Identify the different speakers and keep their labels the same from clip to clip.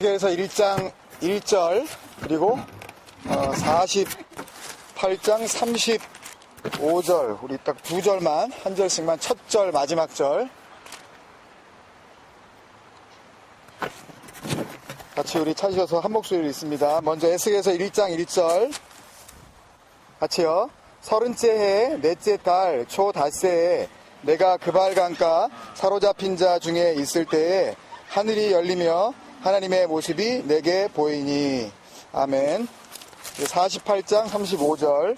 Speaker 1: 에스겔서 1장 1절 그리고 48장 35절 우리 딱 두 절만 한 절씩만 첫 절 마지막 절 같이 우리 찾으셔서 한 목소리로 읽습니다. 먼저 에스겔서 1장 1절 같이요. 30째 해 넷째 달 초 닷새에 내가 그발강가 사로잡힌 자 중에 있을 때에 하늘이 열리며 하나님의 모습이 내게 보이니. 아멘. 48장 35절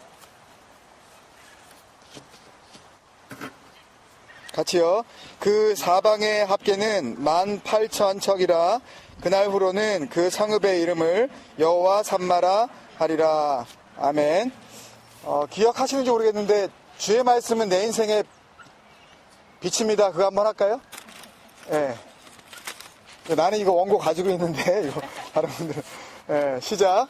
Speaker 1: 같이요. 그 사방의 합계는 18,000척이라 그날 후로는 그 성읍의 이름을 여호와 삼마라 하리라. 아멘. 기억하시는지 모르겠는데 주의 말씀은 내 인생의 빛입니다. 그거 한번 할까요? 예. 나는 이거 원고 가지고 있는데 이거 다른 분들은 시작.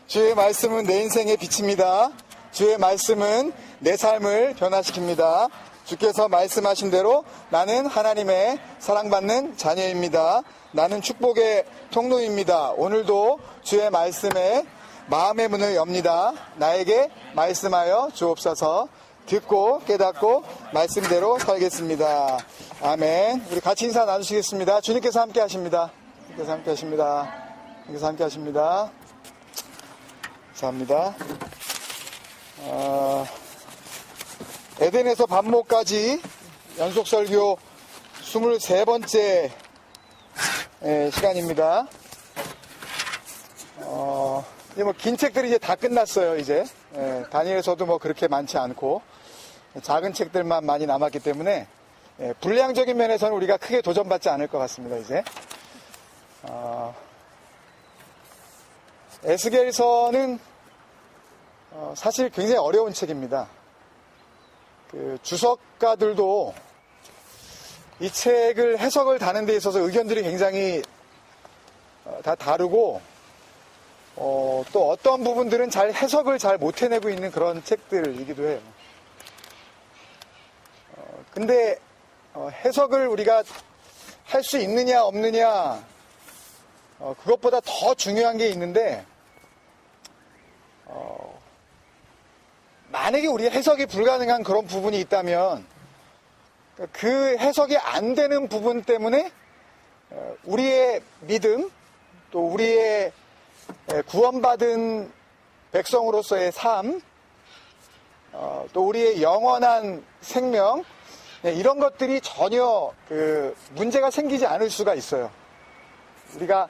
Speaker 1: 주의 말씀은 내 인생의 빛입니다. 주의 말씀은 내 삶을 변화시킵니다. 주께서 말씀하신 대로 나는 하나님의 사랑받는 자녀입니다. 나는 축복의 통로입니다. 오늘도 주의 말씀에 마음의 문을 엽니다. 나에게 말씀하여 주옵소서. 듣고 깨닫고 말씀대로 살겠습니다. 아멘. 우리 같이 인사 나누시겠습니다. 주님께서 함께 하십니다. 주님께서 함께 하십니다. 주님께서 함께 하십니다. 감사합니다. 에덴에서 반모까지 연속 설교 23번째 시간입니다. 이제 뭐 긴 책들이 이제 다 끝났어요. 이제 다니엘서도 뭐 그렇게 많지 않고 작은 책들만 많이 남았기 때문에 분량적인 면에서는 우리가 크게 도전받지 않을 것 같습니다. 이제 에스겔서는 사실 굉장히 어려운 책입니다. 그 주석가들도 이 책을 해석을 다는 데 있어서 의견들이 굉장히 다 다르고 또 어떤 부분들은 잘 해석을 잘 못 해내고 있는 그런 책들이기도 해요. 근데 해석을 우리가 할 수 있느냐 없느냐 그것보다 더 중요한 게 있는데 만약에 우리 해석이 불가능한 그런 부분이 있다면 그 해석이 안 되는 부분 때문에 우리의 믿음 또 우리의 구원받은 백성으로서의 삶 또 우리의 영원한 생명 이런 것들이 전혀 문제가 생기지 않을 수가 있어요. 우리가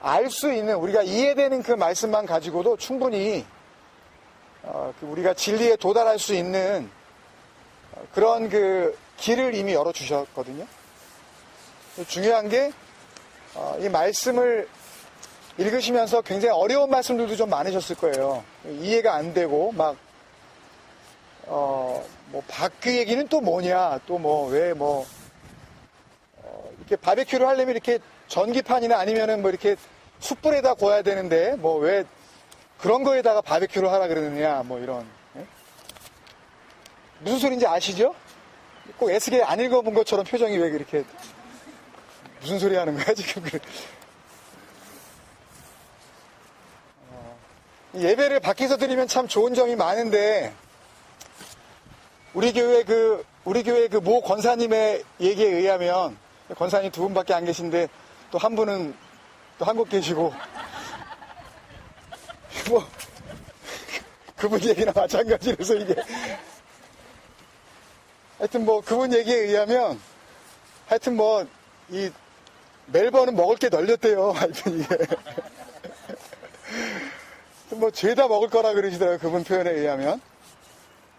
Speaker 1: 알 수 있는 우리가 이해되는 그 말씀만 가지고도 충분히 우리가 진리에 도달할 수 있는 그런 길을 이미 열어주셨거든요. 중요한 게 이 말씀을 읽으시면서 굉장히 어려운 말씀들도 좀 많으셨을 거예요. 이해가 안 되고 뭐 바퀴 얘기는 또 뭐냐, 또 이렇게 바베큐를 하려면 이렇게 전기판이나 아니면은 뭐 이렇게 숯불에다 구워야 되는데 왜 그런 거에다가 바베큐를 하라 그러느냐, 뭐 이런. 무슨 소리인지 아시죠? 꼭 에스겔 안 읽어본 것처럼 표정이 왜 그렇게 무슨 소리 하는 거야 지금? 예배를 밖에서 드리면 참 좋은 점이 많은데 우리 교회 그 모 권사님의 얘기에 의하면 권사님 두 분밖에 안 계신데 또 한 분은 또 한국 계시고 뭐 그분 얘기나 마찬가지로서 이게 하여튼 뭐 그분 얘기에 의하면 하여튼 뭐 이 멜버는 먹을 게 널렸대요. 하여튼 이게 뭐 죄다 먹을 거라 그러시더라고요. 그분 표현에 의하면.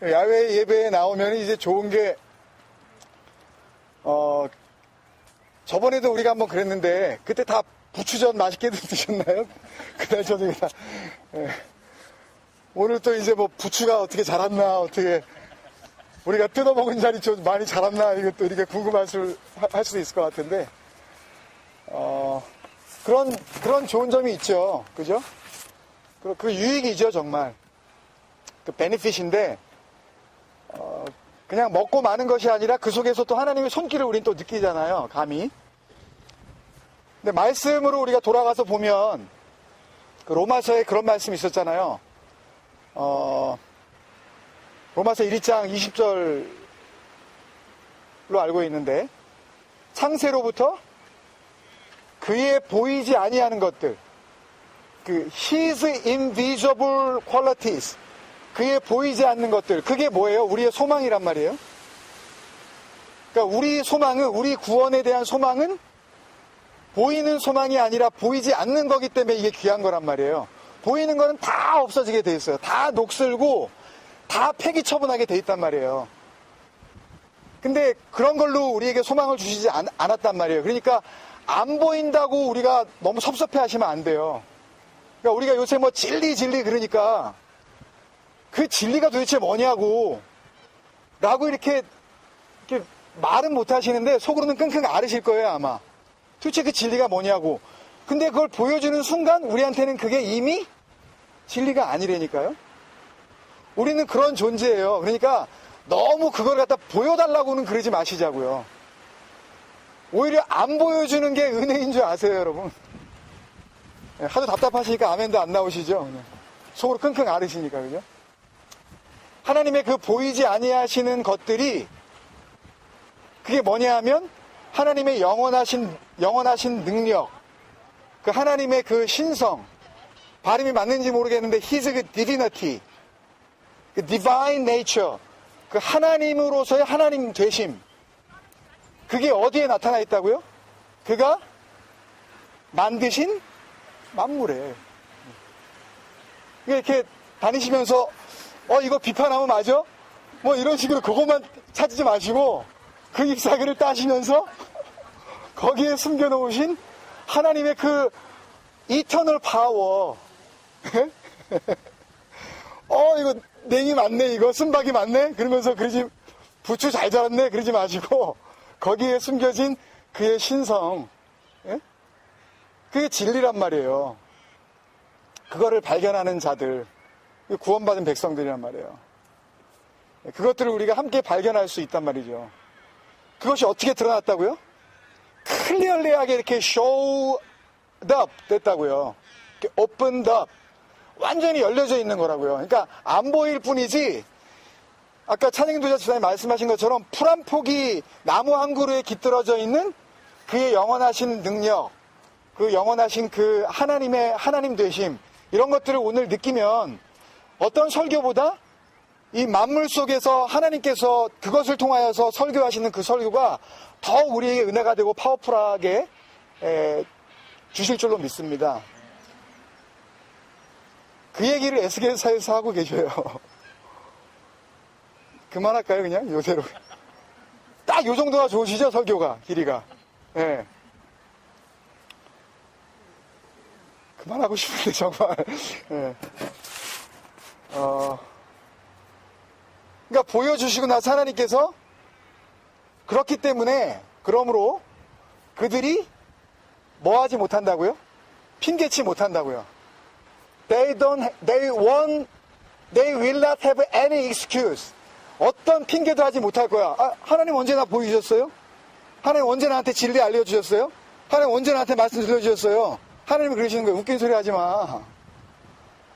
Speaker 1: 야외 예배에 나오면 이제 좋은 게 저번에도 우리가 한번 그랬는데 그때 다 부추전 맛있게 드셨나요? 그날 저녁에 다. 오늘 또 이제 뭐 부추가 어떻게 자랐나, 어떻게 우리가 뜯어먹은 자리 좀 많이 자랐나, 이것도 이렇게 궁금할 수 있을 것 같은데 그런 좋은 점이 있죠. 그죠? 그 유익이죠, 정말. 그 베네핏인데 그냥 먹고 마는 것이 아니라 그 속에서 또 하나님의 손길을 우린 또 느끼잖아요. 감히. 근데 말씀으로 우리가 돌아가서 보면 그 로마서에 그런 말씀이 있었잖아요. 로마서 1장 20절로 알고 있는데, 창세로부터 그의 보이지 아니하는 것들, 그 his invisible qualities, 그의 보이지 않는 것들, 그게 뭐예요? 우리의 소망이란 말이에요. 그러니까 우리 소망은, 우리 구원에 대한 소망은 보이는 소망이 아니라 보이지 않는 거기 때문에 이게 귀한 거란 말이에요. 보이는 거는 다 없어지게 돼 있어요. 다 녹슬고 다 폐기 처분하게 돼 있단 말이에요. 근데 그런 걸로 우리에게 소망을 주시지 않았단 말이에요. 그러니까 안 보인다고 우리가 너무 섭섭해 하시면 안 돼요. 그러니까 우리가 요새 뭐 진리 그러니까 그 진리가 도대체 뭐냐고 라고 이렇게 말은 못 하시는데 속으로는 끙끙 앓으실 거예요, 아마. 도대체 그 진리가 뭐냐고. 근데 그걸 보여주는 순간 우리한테는 그게 이미 진리가 아니라니까요. 우리는 그런 존재예요. 그러니까 너무 그걸 갖다 보여달라고는 그러지 마시자고요. 오히려 안 보여주는 게 은혜인 줄 아세요, 여러분? 하도 답답하시니까 아멘도 안 나오시죠? 속으로 끙끙 앓으시니까, 그죠? 하나님의 그 보이지 아니하시는 것들이 그게 뭐냐 하면 하나님의 영원하신 능력, 그 하나님의 그 신성, 발음이 맞는지 모르겠는데 His 그 divinity, 그 divine nature, 그 하나님으로서의 하나님 되심, 그게 어디에 나타나 있다고요? 그가 만드신 만물에. 이렇게 다니시면서 이거 비판하면 맞아? 뭐 이런 식으로 그것만 찾지 마시고 그 잎사귀를 따시면서 거기에 숨겨놓으신 하나님의 그 이터널 파워. 이거 냉이 맞네, 이거 쓴박이 맞네, 그러면서 그러지, 부추 잘 자랐네, 그러지 마시고 거기에 숨겨진 그의 신성, 그게 진리란 말이에요. 그거를 발견하는 자들, 구원받은 백성들이란 말이에요. 그것들을 우리가 함께 발견할 수 있단 말이죠. 그것이 어떻게 드러났다고요? 클리어리하게 이렇게 showed up 됐다고요. 이렇게 opened up, 완전히 열려져 있는 거라고요. 그러니까 안 보일 뿐이지, 아까 찬양도자 집사님 말씀하신 것처럼 풀 한 폭이 나무 한 그루에 깃들어져 있는 그의 영원하신 능력, 그 영원하신 그 하나님의 하나님 되심, 이런 것들을 오늘 느끼면 어떤 설교보다 이 만물 속에서 하나님께서 그것을 통하여서 설교하시는 그 설교가 더 우리에게 은혜가 되고 파워풀하게 주실 줄로 믿습니다. 그 얘기를 에스겔사에서 하고 계셔요. 그만할까요, 그냥? 요새로. 딱 요 정도가 좋으시죠, 설교가, 길이가. 예. 그만하고 싶은데, 정말. 예. 그러니까 보여주시고 나서 하나님께서 그렇기 때문에, 그러므로 그들이 뭐 하지 못한다고요? 핑계치 못한다고요. They will not have any excuse. 어떤 핑계도 하지 못할 거야. 하나님 언제 나 보이셨어요? 하나님 언제 나한테 진리 알려주셨어요? 하나님 언제 나한테 말씀 들려주셨어요? 하나님이 그러시는 거예요. 웃긴 소리 하지 마.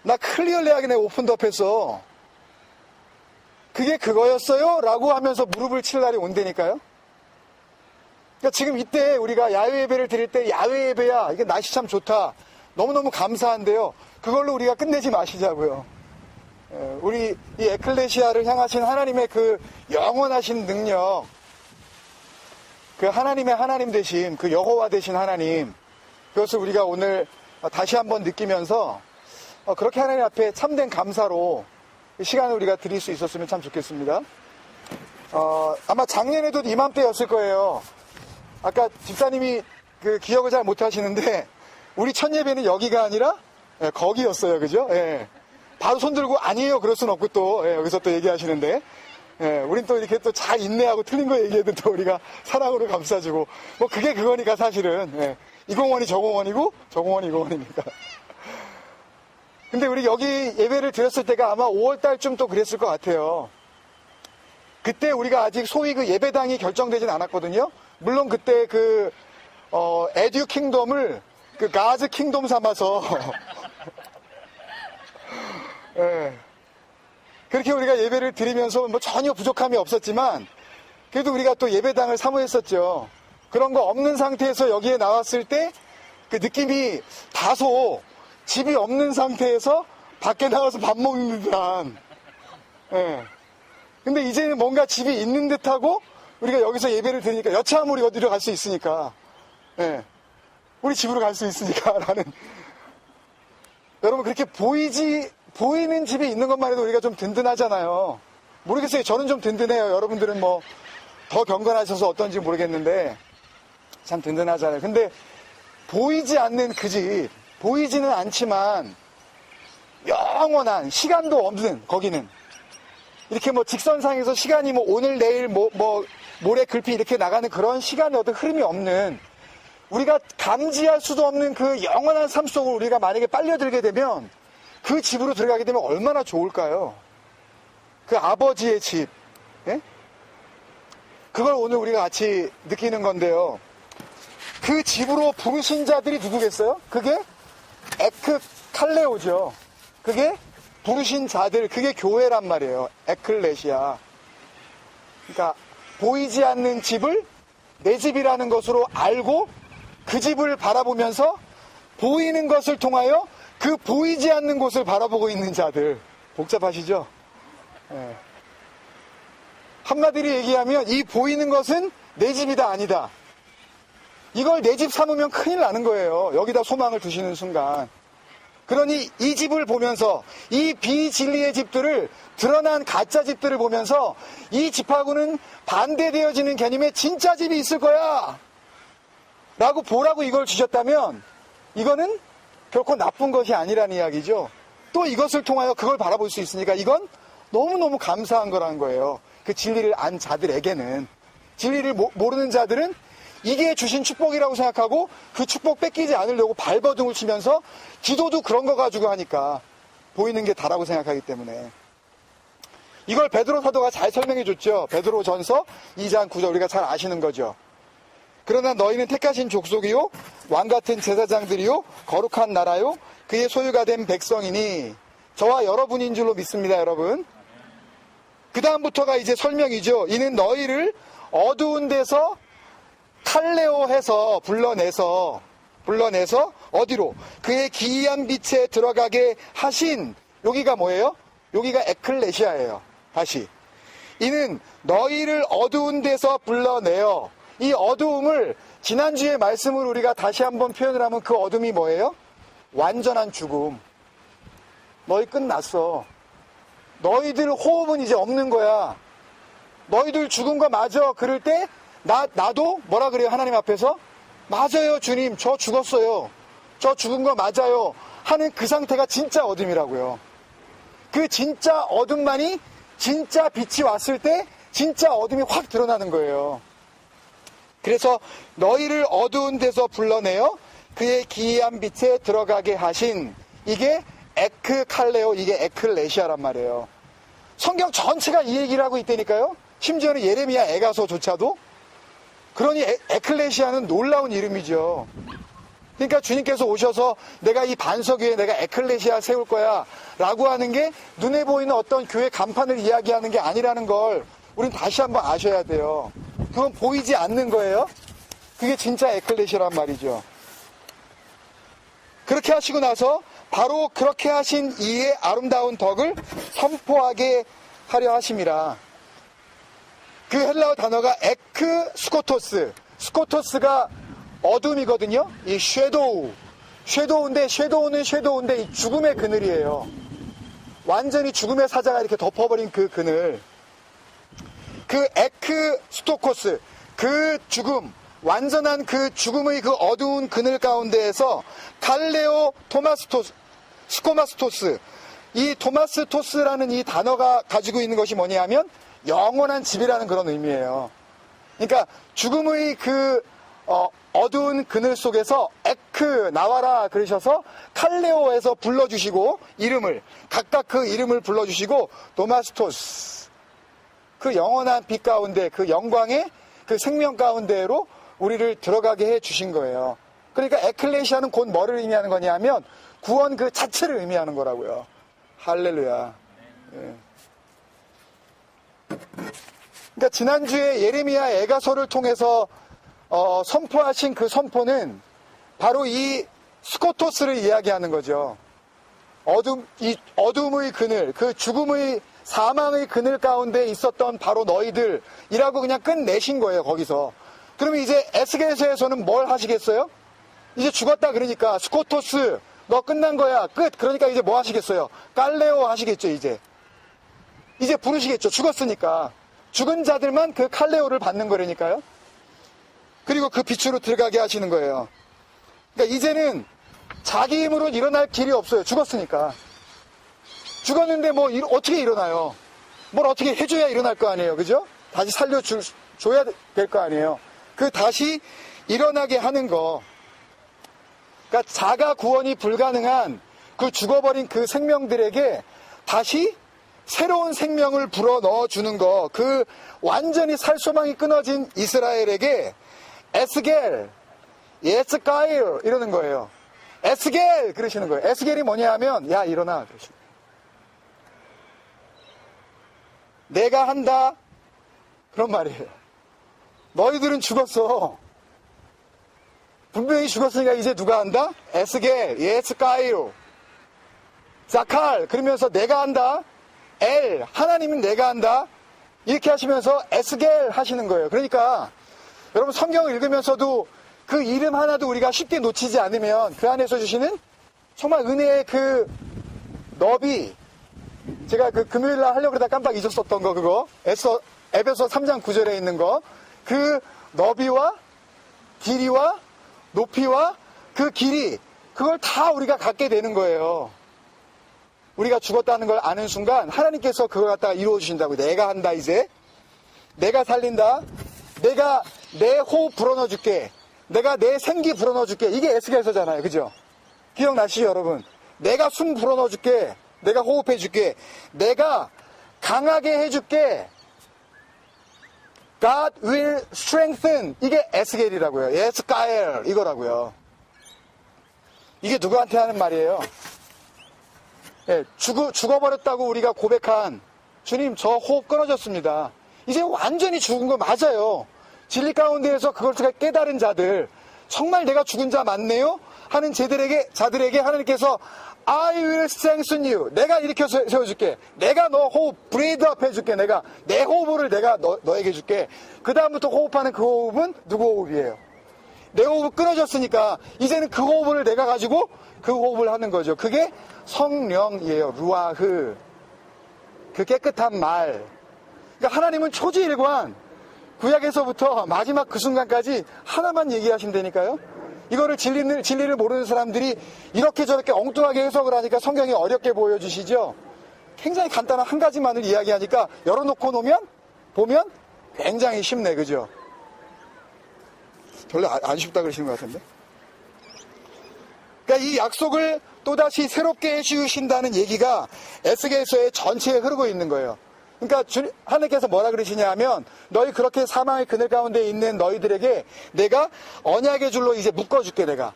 Speaker 1: 나 클리어리하게 내가 오픈드업 했어. 그게 그거였어요? 라고 하면서 무릎을 칠 날이 온다니까요. 그러니까 지금 이때 우리가 야외 예배를 드릴 때 야외 예배야, 이게 날씨 참 좋다, 너무너무 감사한데요, 그걸로 우리가 끝내지 마시자고요. 우리 이 에클레시아를 향하신 하나님의 그 영원하신 능력, 그 하나님의 하나님 되심, 그 여호와 되신 하나님, 그것을 우리가 오늘 다시 한번 느끼면서 그렇게 하나님 앞에 참된 감사로 시간을 우리가 드릴 수 있었으면 참 좋겠습니다. 아마 작년에도 이맘때였을 거예요. 아까 집사님이 그 기억을 잘 못하시는데 우리 첫 예배는 여기가 아니라 거기였어요, 그죠? 예. 바로 손 들고 아니에요 그럴 순 없고 또 여기서 또 얘기하시는데, 우린 또 이렇게 또 잘 인내하고 틀린 거 얘기해도 또 우리가 사랑으로 감싸주고, 뭐 그게 그거니까 사실은. 이 공원이 저 공원이고 저 공원이 이 공원이니까. 근데 우리 여기 예배를 드렸을 때가 아마 5월달쯤 또 그랬을 것 같아요. 그때 우리가 아직 소위 그 예배당이 결정되진 않았거든요. 물론 그때 그 에듀 킹덤을 그 가즈 킹덤 삼아서 예. 그렇게 우리가 예배를 드리면서 뭐 전혀 부족함이 없었지만 그래도 우리가 또 예배당을 사모했었죠. 그런 거 없는 상태에서 여기에 나왔을 때 그 느낌이 다소 집이 없는 상태에서 밖에 나가서 밥 먹는 듯한. 예. 근데 이제는 뭔가 집이 있는 듯하고 우리가 여기서 예배를 드리니까 여차하면 우리 어디로 갈 수 있으니까. 예. 우리 집으로 갈 수 있으니까 라는. 여러분 그렇게 보이는 집이 있는 것만 해도 우리가 좀 든든하잖아요. 모르겠어요. 저는 좀 든든해요. 여러분들은 뭐 더 경건하셔서 어떤지 모르겠는데 참 든든하잖아요. 근데 보이지 않는 그 집, 보이지는 않지만 영원한 시간도 없는 거기는 이렇게 뭐 직선상에서 시간이 뭐 오늘 내일 뭐 모레 글피 이렇게 나가는 그런 시간의 어떤 흐름이 없는 우리가 감지할 수도 없는 그 영원한 삶 속으로 우리가 만약에 빨려들게 되면 그 집으로 들어가게 되면 얼마나 좋을까요? 그 아버지의 집. 예? 그걸 오늘 우리가 같이 느끼는 건데요. 그 집으로 부르신 자들이 누구겠어요? 그게 에크칼레오죠. 그게 부르신 자들, 그게 교회란 말이에요. 에클레시아. 그러니까 보이지 않는 집을 내 집이라는 것으로 알고 그 집을 바라보면서 보이는 것을 통하여 그 보이지 않는 곳을 바라보고 있는 자들. 복잡하시죠? 네. 한마디로 얘기하면 이 보이는 것은 내 집이다 아니다. 이걸 내 집 삼으면 큰일 나는 거예요. 여기다 소망을 두시는 순간. 그러니 이 집을 보면서 이 비진리의 집들을 드러난 가짜 집들을 보면서 이 집하고는 반대되어지는 개념의 진짜 집이 있을 거야 라고 보라고 이걸 주셨다면 이거는 결코 나쁜 것이 아니라는 이야기죠. 또 이것을 통하여 그걸 바라볼 수 있으니까 이건 너무너무 감사한 거라는 거예요. 그 진리를 안 자들에게는. 진리를 모르는 자들은 이게 주신 축복이라고 생각하고 그 축복 뺏기지 않으려고 발버둥을 치면서 기도도 그런 거 가지고 하니까 보이는 게 다라고 생각하기 때문에. 이걸 베드로 사도가 잘 설명해 줬죠. 베드로 전서 2장 9절 우리가 잘 아시는 거죠. 그러나 너희는 택하신 족속이요 왕같은 제사장들이요 거룩한 나라요 그의 소유가 된 백성이니 저와 여러분인 줄로 믿습니다. 여러분. 그 다음부터가 이제 설명이죠. 이는 너희를 어두운 데서 칼레오해서 불러내서 어디로? 그의 기이한 빛에 들어가게 하신. 여기가 뭐예요? 여기가 에클레시아예요. 다시. 이는 너희를 어두운 데서 불러내어. 이 어두움을 지난주의 말씀을 우리가 다시 한번 표현을 하면 그 어둠이 뭐예요? 완전한 죽음. 너희 끝났어. 너희들 호흡은 이제 없는 거야. 너희들 죽은 거 맞아. 그럴 때 나도 뭐라 그래요? 하나님 앞에서 맞아요 주님 저 죽었어요. 저 죽은 거 맞아요 하는 그 상태가 진짜 어둠이라고요. 그 진짜 어둠만이 진짜 빛이 왔을 때 진짜 어둠이 확 드러나는 거예요. 그래서 너희를 어두운 데서 불러내어 그의 기이한 빛에 들어가게 하신. 이게 에크칼레오, 이게 에클레시아란 말이에요. 성경 전체가 이 얘기를 하고 있다니까요. 심지어는 예레미야 애가서조차도. 그러니 에클레시아는 놀라운 이름이죠. 그러니까 주님께서 오셔서 내가 이 반석 위에 내가 에클레시아 세울 거야 라고 하는 게 눈에 보이는 어떤 교회 간판을 이야기하는 게 아니라는 걸 우린 다시 한번 아셔야 돼요. 그건 보이지 않는 거예요. 그게 진짜 에클레시아란 말이죠. 그렇게 하시고 나서 바로 그렇게 하신 이의 아름다운 덕을 선포하게 하려 하심이라. 그 헬라어 단어가 에크 스코토스. 스코토스가 어둠이거든요. 이 섀도우인데 섀도우인데 이 죽음의 그늘이에요. 완전히 죽음의 사자가 이렇게 덮어버린 그 그늘. 그 에크 스토코스, 그 죽음, 완전한 그 죽음의 그 어두운 그늘 가운데에서 칼레오 스코마스토스, 이 토마스토스라는 이 단어가 가지고 있는 것이 뭐냐면 영원한 집이라는 그런 의미예요. 그러니까 죽음의 그 어두운 그늘 속에서 에크 나와라 그러셔서 칼레오에서 불러주시고 이름을 각각 그 이름을 불러주시고 토마스토스, 그 영원한 빛 가운데 그 영광의 그 생명 가운데로 우리를 들어가게 해 주신 거예요. 그러니까 에클레시아는 곧 뭐를 의미하는 거냐면 구원 그 자체를 의미하는 거라고요. 할렐루야. 예. 그러니까 지난주에 예레미야 애가서를 통해서 선포하신 그 선포는 바로 이 스코토스를 이야기하는 거죠. 이 어둠의 그늘, 그 죽음의 사망의 그늘 가운데 있었던 바로 너희들이라고 그냥 끝내신 거예요, 거기서. 그러면 이제 에스겔서에서는 뭘 하시겠어요? 이제 죽었다 그러니까 스코토스 너 끝난 거야, 끝. 그러니까 이제 뭐 하시겠어요? 칼레오 하시겠죠, 이제 부르시겠죠. 죽었으니까. 죽은 자들만 그 칼레오를 받는 거라니까요. 그리고 그 빛으로 들어가게 하시는 거예요. 그러니까 이제는 자기 힘으로 일어날 길이 없어요. 죽었으니까. 죽었는데 뭐 어떻게 일어나요? 뭘 어떻게 해줘야 일어날 거 아니에요. 그죠? 다시 살려줘야 될 거 아니에요. 그 다시 일어나게 하는 거. 그러니까 자가 구원이 불가능한 그 죽어버린 그 생명들에게 다시 새로운 생명을 불어 넣어주는 거. 그 완전히 살소망이 끊어진 이스라엘에게 에스겔, 예스가일 이러는 거예요. 에스겔 그러시는 거예요. 에스겔이 뭐냐 하면 야 일어나 그러시는 거예요. 내가 한다 그런 말이에요. 너희들은 죽었어. 분명히 죽었으니까 이제 누가 한다? 에스겔, 예스가일, 자칼 그러면서 내가 한다. 엘, 하나님은 내가 한다. 이렇게 하시면서 에스겔 하시는 거예요. 그러니까 여러분 성경을 읽으면서도 그 이름 하나도 우리가 쉽게 놓치지 않으면 그 안에서 주시는 정말 은혜의 그 너비, 제가 그 금요일날 하려고 그러다 깜빡 잊었었던 거 그거 에베소 3장 9절에 있는 거 그 너비와 길이와 높이와 그 길이 그걸 다 우리가 갖게 되는 거예요. 우리가 죽었다는 걸 아는 순간 하나님께서 그걸 갖다가 이루어 주신다고. 내가 한다. 이제 내가 살린다. 내가 내 호흡 불어넣어 줄게. 내가 내 생기 불어넣어 줄게. 이게 에스겔서잖아요. 그죠? 기억나시죠 여러분? 내가 숨 불어넣어 줄게. 내가 호흡해 줄게. 내가 강하게 해 줄게. God will strengthen. 이게 에스겔이라고요. 에스가엘 이거라고요. 이게 누구한테 하는 말이에요? 예, 죽어버렸다고 우리가 고백한 주님 저 호흡 끊어졌습니다. 이제 완전히 죽은 거 맞아요. 진리 가운데에서 그걸 깨달은 자들, 정말 내가 죽은 자 맞네요 하는 자들에게 하나님께서 I will strengthen you. 내가 일으켜 세워줄게. 내가 너 호흡 브레이드 업 해줄게. 내가 내 호흡을 내가 너에게 줄게. 그 다음부터 호흡하는 그 호흡은 누구 호흡이에요? 내 호흡이 끊어졌으니까 이제는 그 호흡을 내가 가지고 그 호흡을 하는 거죠. 그게 성령이에요. 루아흐. 그 깨끗한 말. 그러니까 하나님은 초지일관 구약에서부터 마지막 그 순간까지 하나만 얘기하신다니까요. 이거를 진리를 모르는 사람들이 이렇게 저렇게 엉뚱하게 해석을 하니까 성경이 어렵게 보여주시죠. 굉장히 간단한 한 가지만을 이야기하니까 열어놓고 보면 굉장히 쉽네. 그죠? 별로 안 쉽다 그러시는 것 같은데. 그러니까 이 약속을 또다시 새롭게 해주신다는 얘기가 에스겔서의 전체에 흐르고 있는 거예요. 그러니까 하나님께서 뭐라 그러시냐 하면 너희 그렇게 사망의 그늘 가운데 있는 너희들에게 내가 언약의 줄로 이제 묶어줄게. 내가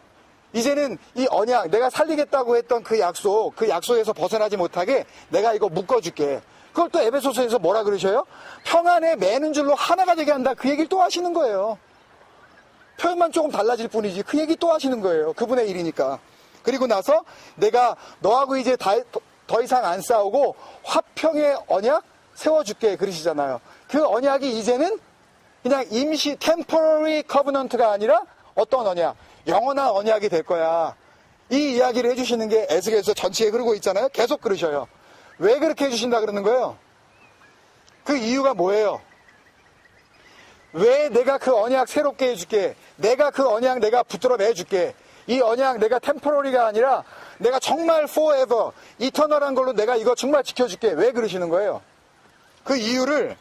Speaker 1: 이제는 이 언약 내가 살리겠다고 했던 그 약속에서 벗어나지 못하게 내가 이거 묶어줄게. 그걸 또 에베소서에서 뭐라 그러셔요? 평안에 매는 줄로 하나가 되게 한다. 그 얘기를 또 하시는 거예요. 표현만 조금 달라질 뿐이지 그 얘기 또 하시는 거예요. 그분의 일이니까. 그리고 나서 내가 너하고 이제 더 이상 안 싸우고 화평의 언약 세워줄게 그러시잖아요. 그 언약이 이제는 그냥 임시 temporary covenant가 아니라 어떤 언약? 영원한 언약이 될 거야. 이 이야기를 해주시는 게 에스겔서 전체에 흐르고 있잖아요. 계속 그러셔요. 왜 그렇게 해주신다 그러는 거예요? 그 이유가 뭐예요? 왜 내가 그 언약 새롭게 해줄게? 내가 그 언약 내가 붙들어 매줄게. 이 언약 내가 템포러리가 아니라 내가 정말 forever, 이터널한 걸로 내가 이거 정말 지켜줄게. 왜 그러시는 거예요? 그 이유를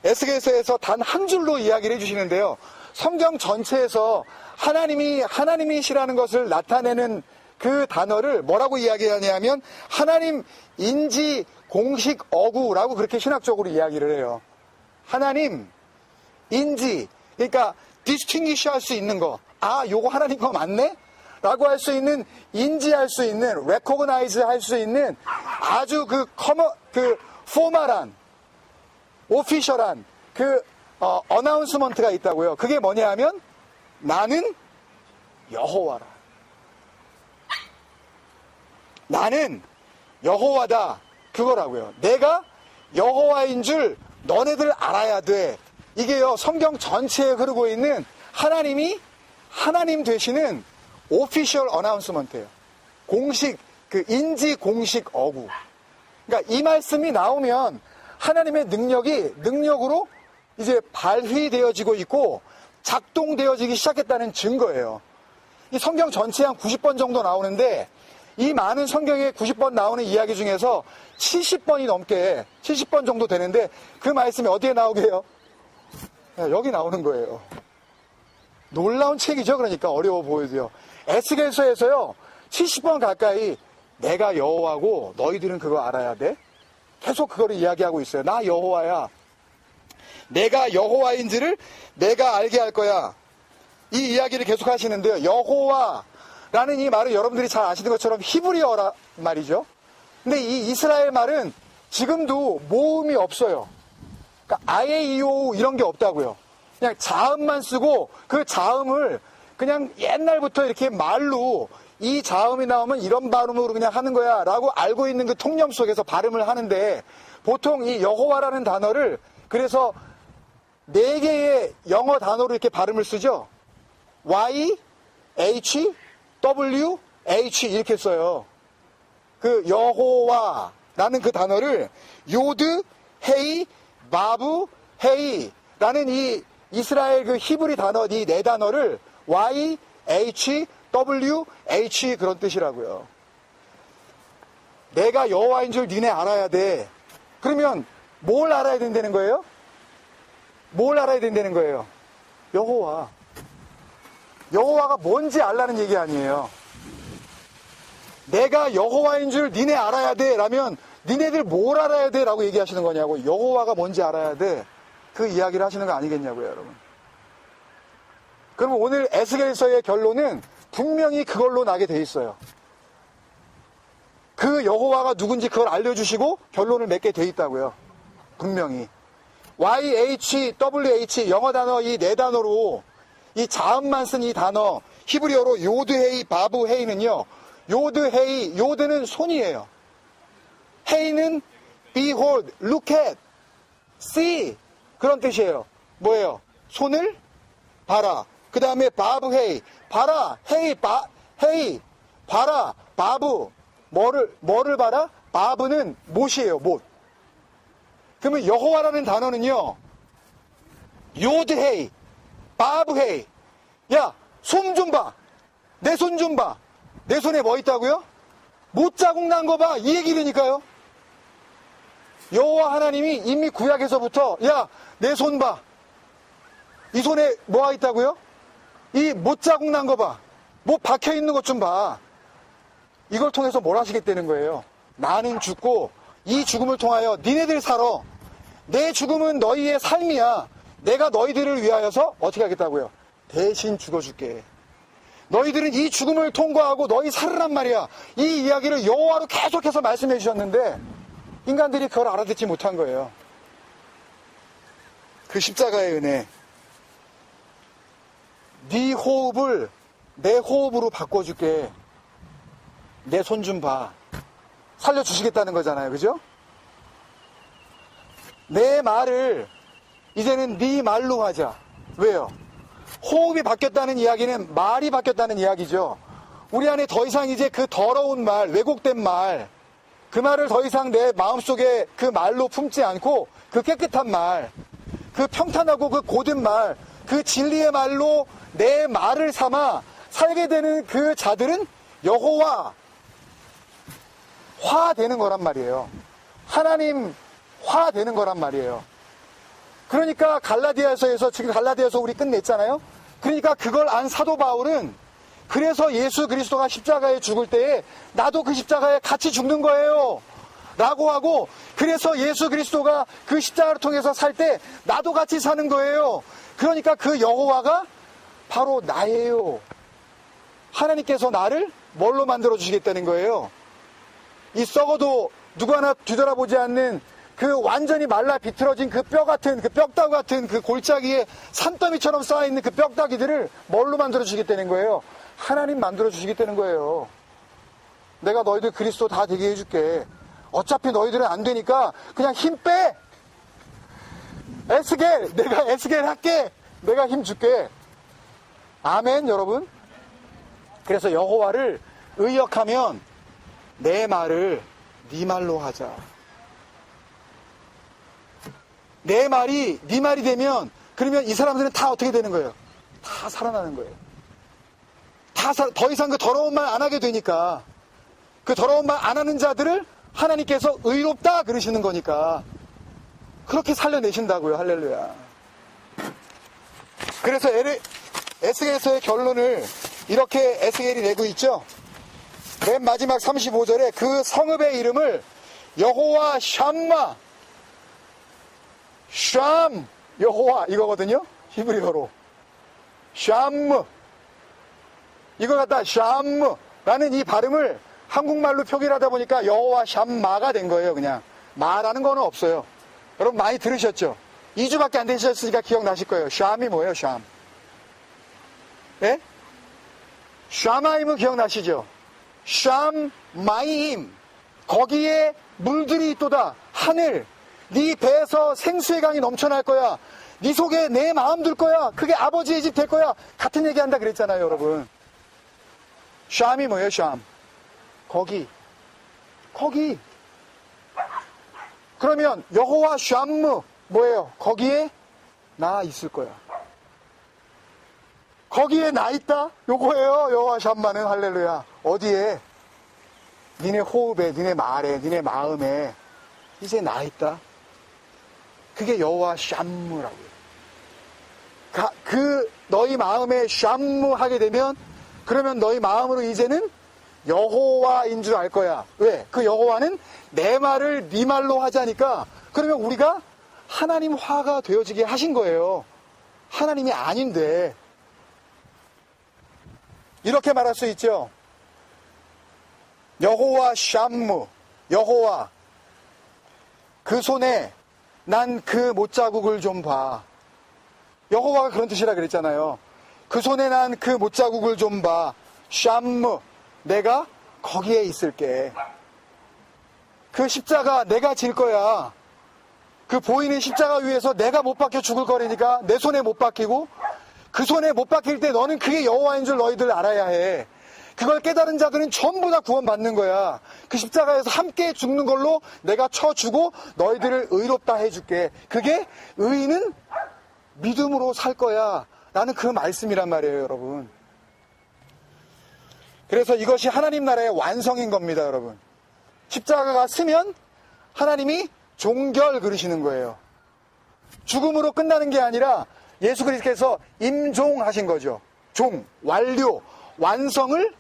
Speaker 1: 에스겔서에서 단 한 줄로 이야기를 해주시는데요. 성경 전체에서 하나님이시라는 것을 나타내는 그 단어를 뭐라고 이야기하냐면 하나님 인지 공식 어구라고 그렇게 신학적으로 이야기를 해요. 하나님 인지, 그러니까 디스팅기시 할 수 있는 거, 요거 하나님 거 맞네? 라고 할 수 있는, 인지할 수 있는, 레코그나이즈 할 수 있는 아주 포멀한, 오피셜한 어나운스먼트가 있다고요. 그게 뭐냐 하면, 나는 여호와라. 나는 여호와다. 그거라고요. 내가 여호와인 줄 너네들 알아야 돼. 이게요, 성경 전체에 흐르고 있는 하나님이 하나님 되시는 오피셜 어나운스먼트예요. 공식, 인지 공식 어구. 그러니까 이 말씀이 나오면 하나님의 능력으로 이제 발휘되어지고 있고 작동되어지기 시작했다는 증거예요. 이 성경 전체에 한 90번 정도 나오는데 이 많은 성경에 90번 나오는 이야기 중에서 70번이 넘게 70번 정도 되는데 그 말씀이 어디에 나오게 해요? 여기 나오는 거예요. 놀라운 책이죠. 그러니까 어려워 보여도요. 에스겔서에서요 70번 가까이 내가 여호와고 너희들은 그거 알아야 돼. 계속 그거를 이야기하고 있어요. 나 여호와야. 내가 여호와인지를 내가 알게 할 거야. 이 이야기를 계속 하시는데요. 여호와라는 이 말은 여러분들이 잘 아시는 것처럼 히브리어란 말이죠. 근데 이 이스라엘 말은 지금도 모음이 없어요. 그러니까 아예 이오 이런 게 없다고요. 그냥 자음만 쓰고 그 자음을 그냥 옛날부터 이렇게 말로 이 자음이 나오면 이런 발음으로 그냥 하는 거야 라고 알고 있는 그 통념 속에서 발음을 하는데 보통 이 여호와라는 단어를 그래서 4개의 영어 단어로 이렇게 발음을 쓰죠. Y, H, W, H 이렇게 써요. 그 여호와라는 그 단어를 요드, 헤이, 바브, 헤이 라는 이 이스라엘 그 히브리 단어 이 4단어를 Y, H, W, H 그런 뜻이라고요. 내가 여호와인 줄 니네 알아야 돼. 그러면 뭘 알아야 된다는 거예요? 뭘 알아야 된다는 거예요? 여호와. 여호와가 뭔지 알라는 얘기 아니에요. 내가 여호와인 줄 니네 알아야 돼 라면 니네들 뭘 알아야 돼 라고 얘기하시는 거냐고. 여호와가 뭔지 알아야 돼. 그 이야기를 하시는 거 아니겠냐고요, 여러분. 그럼 오늘 에스겔서의 결론은 분명히 그걸로 나게 돼 있어요. 그 여호와가 누군지 그걸 알려주시고 결론을 맺게 돼 있다고요. 분명히. YHWH 영어 단어 이 4단어로 이 자음만 쓴 이 단어 히브리어로 요드헤이 바브헤이는요. 요드헤이 요드는 손이에요. 헤이는 behold, look at, see 그런 뜻이에요. 뭐예요? 손을 봐라. 그 다음에 바브헤이 봐라. 헤이 봐라. 바브 뭐를 봐라? 바브는 못이에요. 못. 그러면 여호와라는 단어는요. 요드헤이 바브헤이 야, 손 좀 봐. 내 손 좀 봐. 내 손에 뭐 있다고요? 못 자국 난 거 봐. 이 얘기라니까요. 여호와 하나님이 이미 구약에서부터 야, 내 손 봐. 이 손에 뭐가 있다고요? 이 못 자국 난 거 봐. 뭐 박혀 있는 것 좀 봐. 이걸 통해서 뭘 하시겠다는 거예요? 나는 죽고 이 죽음을 통하여 니네들 살아. 내 죽음은 너희의 삶이야. 내가 너희들을 위하여서 어떻게 하겠다고요? 대신 죽어줄게. 너희들은 이 죽음을 통과하고 너희 살으란 말이야. 이 이야기를 여호와로 계속해서 말씀해 주셨는데 인간들이 그걸 알아듣지 못한 거예요. 그 십자가의 은혜. 네 호흡을 내 호흡으로 바꿔줄게. 내 손 좀 봐. 살려주시겠다는 거잖아요. 그죠? 내 말을 이제는 네 말로 하자. 왜요? 호흡이 바뀌었다는 이야기는 말이 바뀌었다는 이야기죠. 우리 안에 더 이상 이제 그 더러운 말, 왜곡된 말, 그 말을 더 이상 내 마음속에 그 말로 품지 않고 그 깨끗한 말, 그 평탄하고 그 고든 말, 그 진리의 말로 내 말을 삼아 살게 되는 그 자들은 여호와 화 되는 거란 말이에요. 하나님 화 되는 거란 말이에요. 그러니까 갈라디아서에서 지금 갈라디아서 우리 끝냈잖아요. 그러니까 그걸 안 사도 바울은 그래서 예수 그리스도가 십자가에 죽을 때에 나도 그 십자가에 같이 죽는 거예요 라고 하고, 그래서 예수 그리스도가 그 십자가를 통해서 살 때 나도 같이 사는 거예요. 그러니까 그 여호와가 바로 나예요. 하나님께서 나를 뭘로 만들어 주시겠다는 거예요? 이 썩어도 누구 하나 뒤돌아보지 않는 그 완전히 말라 비틀어진 그 뼈 같은, 그 뼈다귀 같은 그 골짜기에 산더미처럼 쌓여있는 그 뼈다귀들을 뭘로 만들어 주시겠다는 거예요? 하나님 만들어 주시겠다는 거예요. 내가 너희들 그리스도 다 되게 해줄게. 어차피 너희들은 안 되니까 그냥 힘 빼. 에스겔, 내가 에스겔 할게. 내가 힘 줄게. 아멘, 여러분. 그래서 여호와를 의역하면 내 말을 네 말로 하자. 내 말이 네 말이 되면 그러면 이 사람들은 다 어떻게 되는 거예요? 다 살아나는 거예요. 더 이상 그 더러운 말 안 하게 되니까. 그 더러운 말 안 하는 자들을 하나님께서 의롭다 그러시는 거니까 그렇게 살려내신다고요. 할렐루야. 그래서 에스겔서의 결론을 이렇게 에스겔이 내고 있죠. 맨 마지막 35절에 그 성읍의 이름을 여호와 샴마, 샴, 여호와 이거거든요. 히브리어로 샴, 이걸 갖다 샴라는 이 발음을 한국말로 표기를 하다 보니까 여호와 샴마가 된 거예요. 그냥 마라는 거는 없어요. 여러분 많이 들으셨죠? 2주밖에 안 되셨으니까 기억나실 거예요. 샴이 뭐예요? 샴. 예? 샤마임은 기억나시죠? 샴마임. 거기에 물들이 있도다. 하늘. 네 배에서 생수의 강이 넘쳐날 거야. 네 속에 내 마음 들 거야. 그게 아버지의 집 될 거야. 같은 얘기한다 그랬잖아요, 여러분. 샴이 뭐예요? 샴. 거기. 그러면 여호와 샴무 뭐예요? 거기에 나 있을 거야. 거기에 나 있다? 요거예요. 여호와 샴마는. 할렐루야. 어디에? 니네 호흡에, 니네 말에, 니네 마음에 이제 나 있다. 그게 여호와 샴무라고요. 그 너희 마음에 샴무 하게 되면 그러면 너희 마음으로 이제는 여호와인 줄 알 거야. 왜? 그 여호와는 내 말을 네 말로 하자니까 그러면 우리가 하나님 화가 되어지게 하신 거예요. 하나님이 아닌데. 이렇게 말할 수 있죠. 여호와 샴무, 여호와 그 손에 난 그 못자국을 좀 봐. 여호와가 그런 뜻이라 그랬잖아요. 그 손에 난 그 못자국을 좀 봐. 샴무, 내가 거기에 있을게. 그 십자가 내가 질 거야. 그 보이는 십자가 위에서 내가 못 박혀 죽을 거라니까 내 손에 못 박히고 그 손에 못 박힐 때 너는 그게 여호와인 줄 너희들 알아야 해. 그걸 깨달은 자들은 전부 다 구원받는 거야. 그 십자가에서 함께 죽는 걸로 내가 쳐주고 너희들을 의롭다 해줄게. 그게 의인은 믿음으로 살 거야. 라는 그 말씀이란 말이에요, 여러분. 그래서 이것이 하나님 나라의 완성인 겁니다, 여러분. 십자가가 쓰면 하나님이 종결 그러시는 거예요. 죽음으로 끝나는 게 아니라 예수 그리스도께서 임종하신 거죠. 종, 완료, 완성을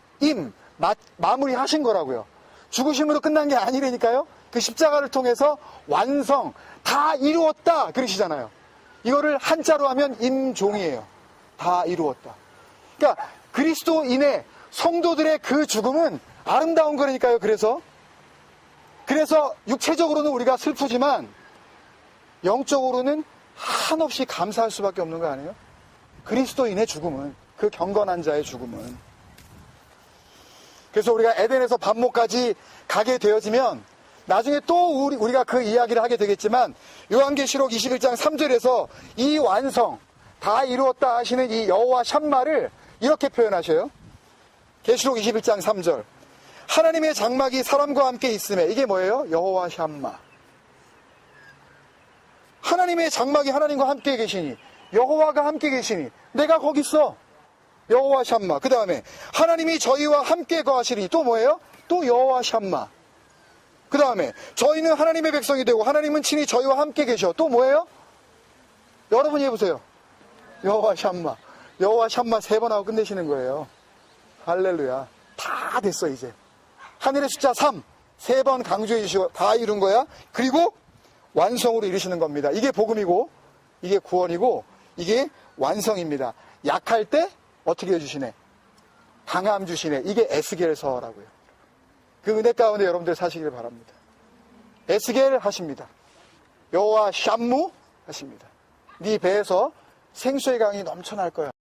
Speaker 1: 마무리하신 거라고요. 죽으심으로 끝난 게 아니라니까요. 그 십자가를 통해서 완성, 다 이루었다 그러시잖아요. 이거를 한자로 하면 임종이에요. 다 이루었다. 그러니까 그리스도인의 성도들의 그 죽음은 아름다운 거라니까요. 그래서 육체적으로는 우리가 슬프지만 영적으로는 한없이 감사할 수밖에 없는 거 아니에요? 그리스도인의 죽음은, 그 경건한 자의 죽음은. 그래서 우리가 에덴에서 반모까지 가게 되어지면 나중에 또 우리가 그 이야기를 하게 되겠지만 요한계시록 21장 3절에서 이 완성, 다 이루었다 하시는 이 여호와 샴마를 이렇게 표현하셔요. 계시록 21장 3절. 하나님의 장막이 사람과 함께 있음에, 이게 뭐예요? 여호와 샴마. 하나님의 장막이 하나님과 함께 계시니, 여호와가 함께 계시니 내가 거기 있어. 여호와 샴마. 그 다음에 하나님이 저희와 함께 거하시니 또 뭐예요? 또 여호와 샴마. 그 다음에 저희는 하나님의 백성이 되고 하나님은 친히 저희와 함께 계셔. 또 뭐예요? 여러분이 해보세요. 여호와 샴마. 여호와 샴마 3번 하고 끝내시는 거예요. 할렐루야. 다 됐어 이제. 하늘의 숫자 3 3번 강조해 주시고 다 이룬 거야. 그리고 완성으로 이루시는 겁니다. 이게 복음이고 이게 구원이고 이게 완성입니다. 약할 때 어떻게 해주시네? 강함 주시네. 이게 에스겔서라고요. 그 은혜 가운데 여러분들 사시길 바랍니다. 에스겔 하십니다. 여호와 샴무 하십니다. 네 배에서 생수의 강이 넘쳐날 거야.